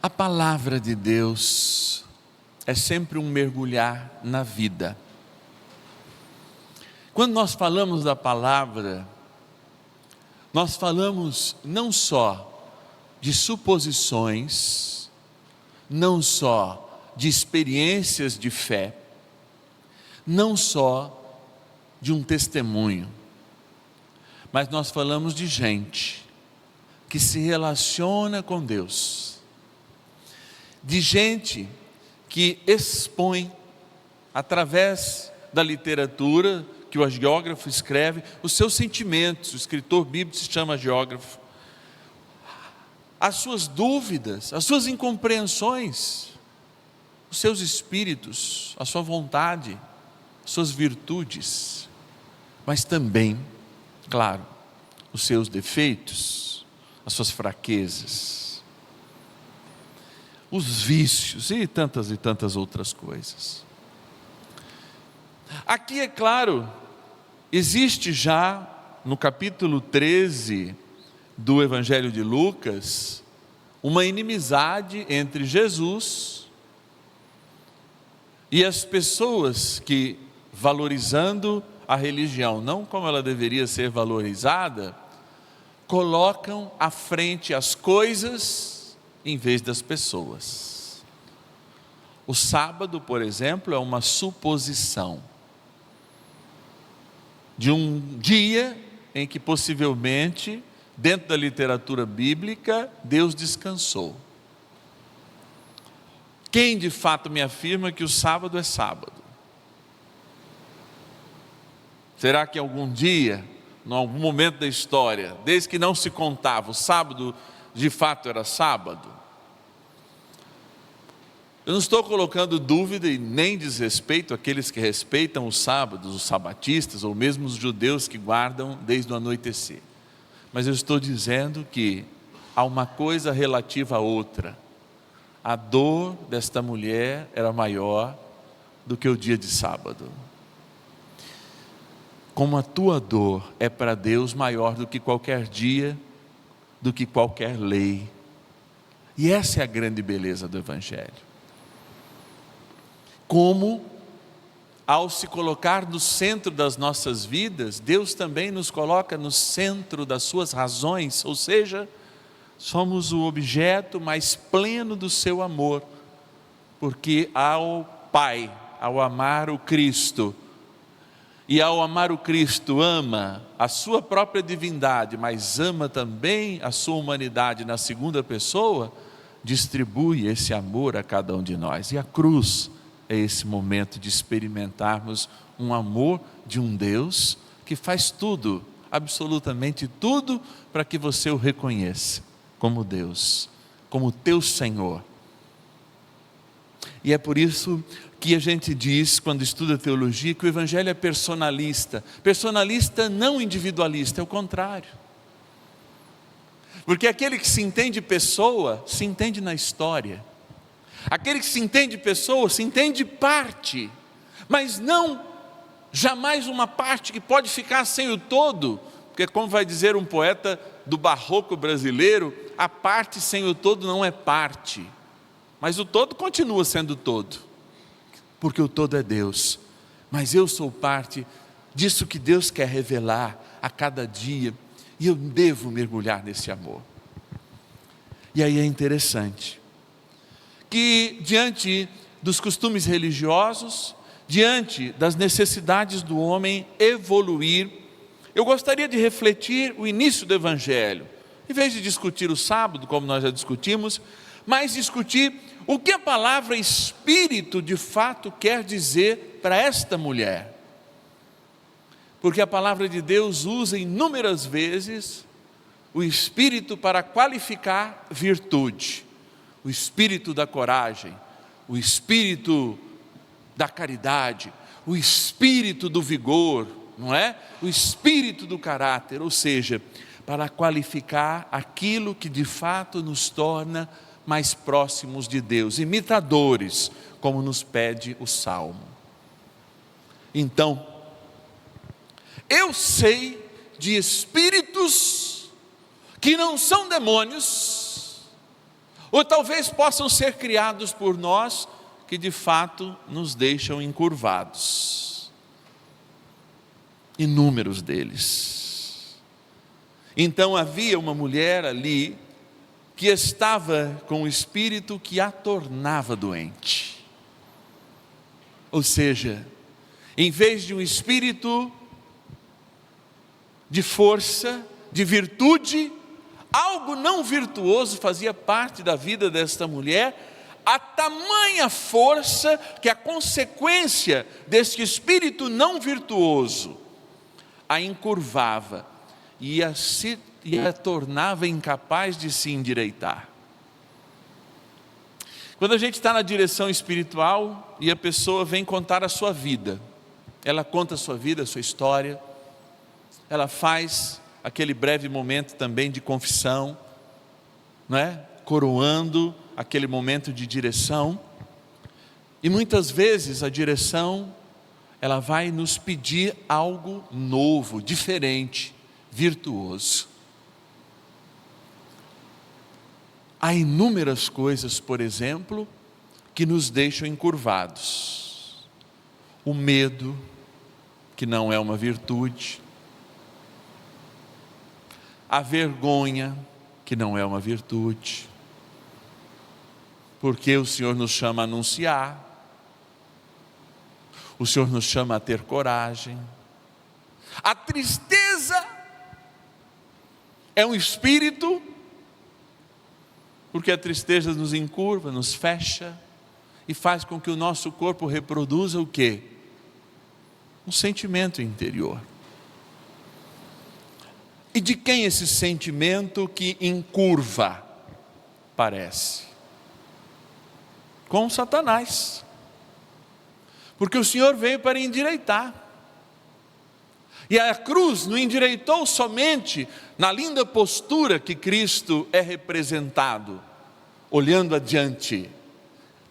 A palavra de Deus é sempre um mergulhar na vida. Quando nós falamos da palavra, nós falamos não só de suposições, não só de experiências de fé, não só de um testemunho, mas nós falamos de gente que se relaciona com Deus, de gente que expõe, através da literatura que o agiógrafo escreve, os seus sentimentos. O escritor bíblico se chama agiógrafo. As suas dúvidas, as suas incompreensões, os seus espíritos, a sua vontade, as suas virtudes, mas também, claro, os seus defeitos, as suas fraquezas, os vícios e tantas outras coisas. Aqui, é claro, existe já no capítulo 13 do Evangelho de Lucas, uma inimizade entre Jesus e as pessoas que, valorizando a religião, não como ela deveria ser valorizada, colocam à frente as coisas em vez das pessoas. O sábado, por exemplo, é uma suposição de um dia em que possivelmente, dentro da literatura bíblica, Deus descansou. Quem de fato me afirma que o sábado é sábado? Será que algum dia, em algum momento da história, desde que não se contava, o sábado de fato era sábado? Eu não estou colocando dúvida e nem desrespeito àqueles que respeitam os sábados, os sabatistas, ou mesmo os judeus que guardam desde o anoitecer. Mas eu estou dizendo que há uma coisa relativa à outra. A dor desta mulher era maior do que o dia de sábado. Como a tua dor é para Deus maior do que qualquer dia, do que qualquer lei. E essa é a grande beleza do Evangelho. Como, ao se colocar no centro das nossas vidas, Deus também nos coloca no centro das suas razões, ou seja, somos o objeto mais pleno do seu amor, porque ao Pai, ao amar o Cristo, e ao amar o Cristo ama a sua própria divindade, mas ama também a sua humanidade na segunda pessoa, distribui esse amor a cada um de nós. E a cruz é esse momento de experimentarmos um amor de um Deus que faz tudo, absolutamente tudo, para que você o reconheça como Deus, como teu Senhor. E é por isso que a gente diz, quando estuda teologia, que o Evangelho é personalista. Personalista não individualista, é o contrário. Porque aquele que se entende pessoa, se entende na história. Aquele que se entende pessoa, se entende parte, mas não jamais uma parte que pode ficar sem o todo, porque como vai dizer um poeta do barroco brasileiro, a parte sem o todo não é parte, mas o todo continua sendo todo, porque o todo é Deus, mas eu sou parte disso que Deus quer revelar a cada dia, e eu devo mergulhar nesse amor. E aí é interessante, que diante dos costumes religiosos, diante das necessidades do homem evoluir, eu gostaria de refletir o início do Evangelho, em vez de discutir o sábado, como nós já discutimos, mas discutir o que a palavra Espírito de fato quer dizer para esta mulher. Porque a palavra de Deus usa inúmeras vezes o Espírito para qualificar virtude. O espírito da coragem, o espírito da caridade, o espírito do vigor, não é? O espírito do caráter, ou seja, para qualificar aquilo que de fato nos torna mais próximos de Deus, imitadores, como nos pede o Salmo. Então, eu sei de espíritos que não são demônios, ou talvez possam ser criados por nós, que de fato nos deixam encurvados. Inúmeros deles. Então havia uma mulher ali, que estava com o espírito que a tornava doente. Ou seja, em vez de um espírito de força, de virtude, algo não virtuoso fazia parte da vida desta mulher, a tamanha força que a consequência desse espírito não virtuoso a encurvava e a tornava incapaz de se endireitar. Quando a gente está na direção espiritual e a pessoa vem contar a sua vida, ela conta a sua vida, a sua história, ela faz aquele breve momento também de confissão, não é? Coroando aquele momento de direção, e muitas vezes a direção, ela vai nos pedir algo novo, diferente, virtuoso. Há inúmeras coisas, por exemplo, que nos deixam encurvados. O medo, que não é uma virtude. A vergonha, que não é uma virtude. Porque o Senhor nos chama a anunciar. O Senhor nos chama a ter coragem. A tristeza é um espírito, porque a tristeza nos encurva, nos fecha e faz com que o nosso corpo reproduza o quê? Um sentimento interior. E de quem esse sentimento que encurva parece? Com Satanás. Porque o Senhor veio para endireitar. E a cruz não endireitou somente na linda postura que Cristo é representado, olhando adiante,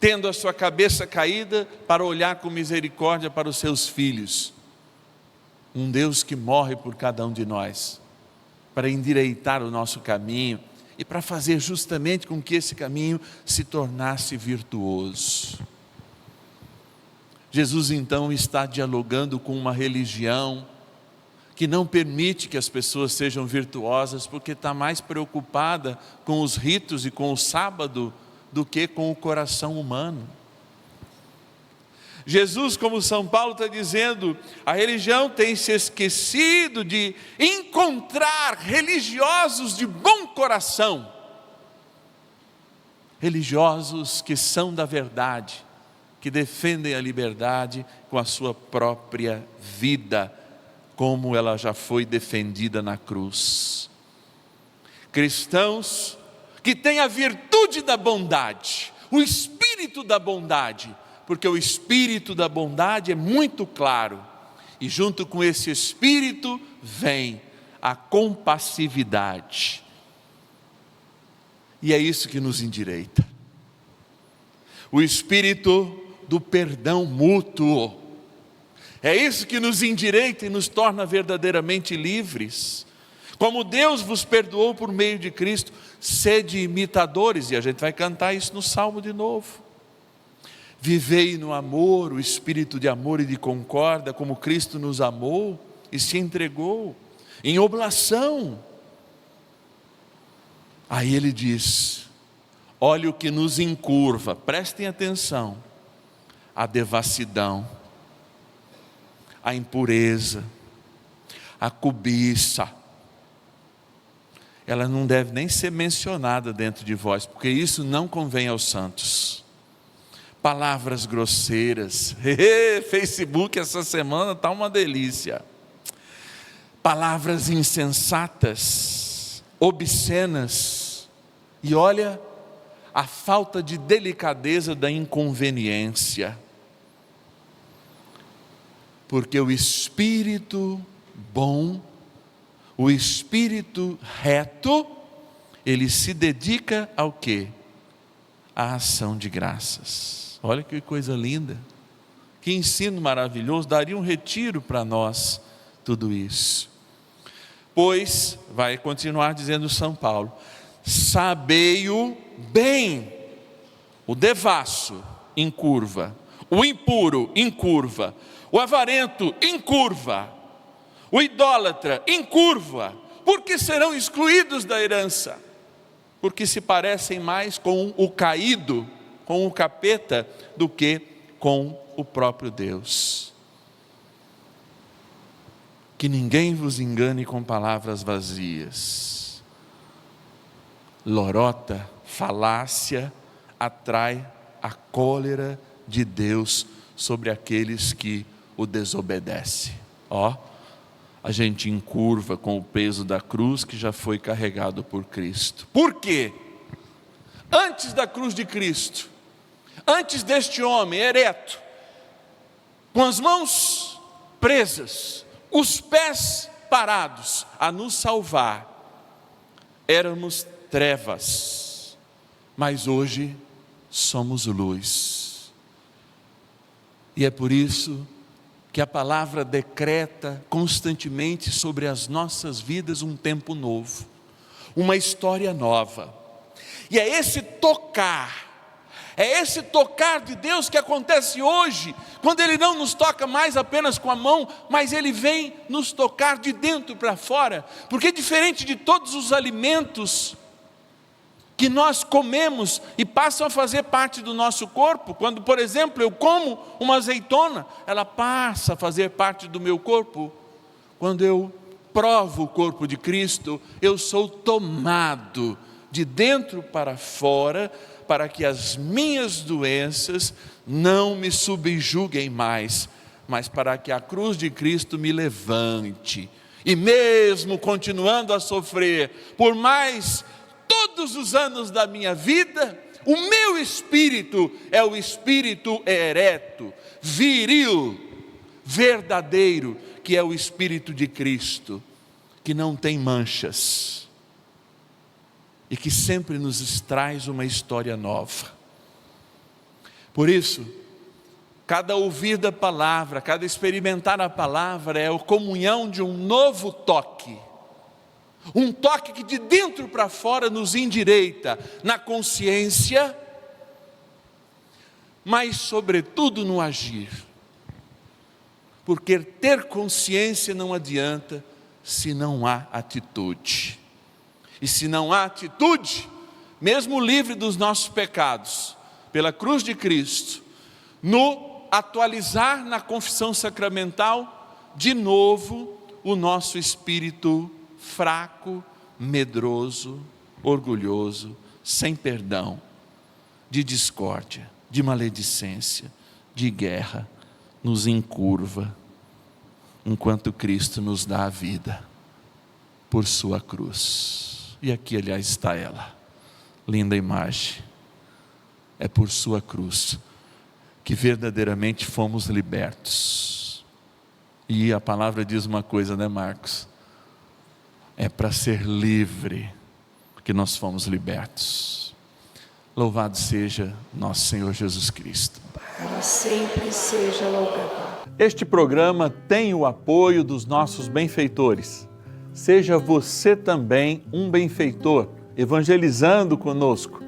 tendo a sua cabeça caída para olhar com misericórdia para os seus filhos. Um Deus que morre por cada um de nós, para endireitar o nosso caminho e para fazer justamente com que esse caminho se tornasse virtuoso. Jesus então está dialogando com uma religião que não permite que as pessoas sejam virtuosas, porque está mais preocupada com os ritos e com o sábado do que com o coração humano. Jesus, como São Paulo está dizendo, a religião tem se esquecido de encontrar religiosos de bom coração, religiosos que são da verdade, que defendem a liberdade com a sua própria vida, como ela já foi defendida na cruz. Cristãos que têm a virtude da bondade, o espírito da bondade, porque o espírito da bondade é muito claro, e junto com esse espírito vem a compassividade, e é isso que nos endireita. O espírito do perdão mútuo, é isso que nos endireita e nos torna verdadeiramente livres. Como Deus vos perdoou por meio de Cristo, sede imitadores, e a gente vai cantar isso no Salmo de novo. Vivei no amor, o espírito de amor e de concórdia, como Cristo nos amou e se entregou, em oblação. Aí ele diz, olha o que nos encurva, prestem atenção, a devassidão, a impureza, a cobiça, ela não deve nem ser mencionada dentro de vós, porque isso não convém aos santos. Palavras grosseiras, Facebook essa semana está uma delícia. Palavras insensatas, obscenas, e olha a falta de delicadeza da inconveniência. Porque o espírito bom, o espírito reto, ele se dedica ao quê? À ação de graças. Olha que coisa linda, que ensino maravilhoso, daria um retiro para nós tudo isso. Pois, vai continuar dizendo São Paulo, sabei-o bem, o devasso encurva, o impuro encurva, o avarento encurva, o idólatra encurva, porque serão excluídos da herança, porque se parecem mais com o caído, com o capeta, do que com o próprio Deus. Que ninguém vos engane com palavras vazias. Lorota, falácia, atrai a cólera de Deus sobre aqueles que o desobedecem. A gente encurva com o peso da cruz que já foi carregado por Cristo. Por quê? Antes da cruz de Cristo, antes deste homem ereto, com as mãos presas, os pés parados a nos salvar, éramos trevas, mas hoje somos luz. E é por isso que a palavra decreta constantemente sobre as nossas vidas um tempo novo, uma história nova. E é esse tocar de Deus que acontece hoje, quando Ele não nos toca mais apenas com a mão, mas Ele vem nos tocar de dentro para fora, porque diferente de todos os alimentos que nós comemos e passam a fazer parte do nosso corpo, quando, por exemplo, eu como uma azeitona, ela passa a fazer parte do meu corpo. Quando eu provo o corpo de Cristo, eu sou tomado de dentro para fora, para que as minhas doenças não me subjuguem mais, mas para que a cruz de Cristo me levante. E mesmo continuando a sofrer por mais todos os anos da minha vida, o meu espírito é o espírito ereto, viril, verdadeiro, que é o espírito de Cristo, que não tem manchas e que sempre nos traz uma história nova. Por isso, cada ouvir da palavra, cada experimentar a palavra é a comunhão de um novo toque. Um toque que de dentro para fora nos endireita na consciência, mas sobretudo no agir. Porque ter consciência não adianta se não há atitude. E se não há atitude, mesmo livre dos nossos pecados, pela cruz de Cristo, no atualizar na confissão sacramental, de novo o nosso espírito fraco, medroso, orgulhoso, sem perdão, de discórdia, de maledicência, de guerra, nos encurva, enquanto Cristo nos dá a vida por sua cruz. E aqui, aliás, está ela, linda imagem. É por sua cruz que verdadeiramente fomos libertos. E a palavra diz uma coisa, né, Marcos? É para ser livre que nós fomos libertos. Louvado seja nosso Senhor Jesus Cristo. Para sempre seja louvado. Este programa tem o apoio dos nossos benfeitores. Seja você também um benfeitor, evangelizando conosco.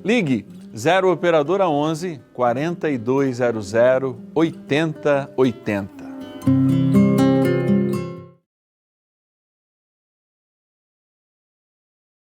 Ligue 0 Operadora 11 4200 8080.